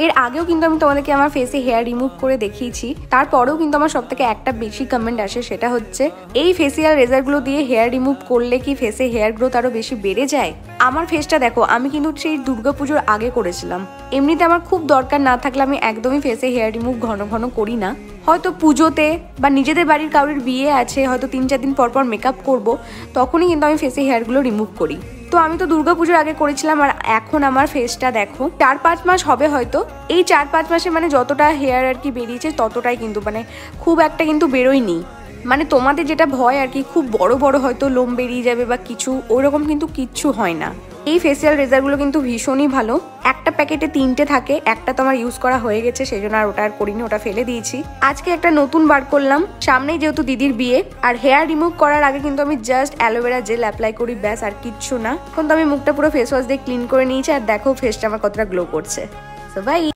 এর আগেও কিন্তু আমি তোমাদেরকে আমার ফেসে হেয়ার রিমুভ করে দেখিয়েছি, তারপরেও কিন্তু আমার সব থেকে একটা বেশি কমেন্ট আসে, সেটা হচ্ছে এই ফেসিয়াল রেজারগুলো দিয়ে হেয়ার রিমুভ করলে কি ফেসে হেয়ার গ্রোথ আরো বেশি বেড়ে যায়। আমার ফেসটা দেখো, আমি কিন্তু সেই দুর্গাপুজোর আগে করেছিলাম। এমনিতে আমার খুব দরকার না থাকলে আমি একদমই ফেসে হেয়ার রিমুভ ঘন ঘন করি না। হয়তো পুজোতে বা নিজেদের বাড়ির কারোর বিয়ে আছে, হয়তো 3-4 দিন পর পর মেকআপ করবো, তখনই কিন্তু আমি ফেসে হেয়ারগুলো রিমুভ করি। তো আমি তো দুর্গাপুজোর আগে করেছিলাম, আর এখন আমার ফেসটা দেখো 4-5 মাস হবে হয়তো। এই 4-5 মাসে মানে যতটা হেয়ার আর কি বেরিয়েছে ততটাই কিন্তু মানে খুব একটা কিন্তু বেরোয়নি। মানে তোমাদের যেটা ভয় আর কি খুব বড় বড় হয়তো লোম বেরিয়ে যাবে বা কিছু, ওইরকম কিন্তু কিচ্ছু হয় না। এই ফেসিয়াল রেজারগুলো কিন্তু ভীষণই ভালো। একটা প্যাকেটে 3টে থাকে, একটা তো আমার ইউজ করা হয়ে গেছে, সেই জন্য আর ওটা আর করিনি, ওটা ফেলে দিয়েছি। আজকে একটা নতুন বার করলাম, সামনেই যেহেতু দিদির বিয়ে। আর হেয়ার রিমুভ করার আগে কিন্তু আমি জাস্ট অ্যালোভেরা জেল অ্যাপ্লাই করি, ব্যাস, আর কিচ্ছু না। এখন তো আমি মুখটা পুরো ফেস ওয়াশ দিয়ে ক্লিন করে নিয়েছি, আর দেখো ফেসটা আমার কতটা গ্লো করছে। So by.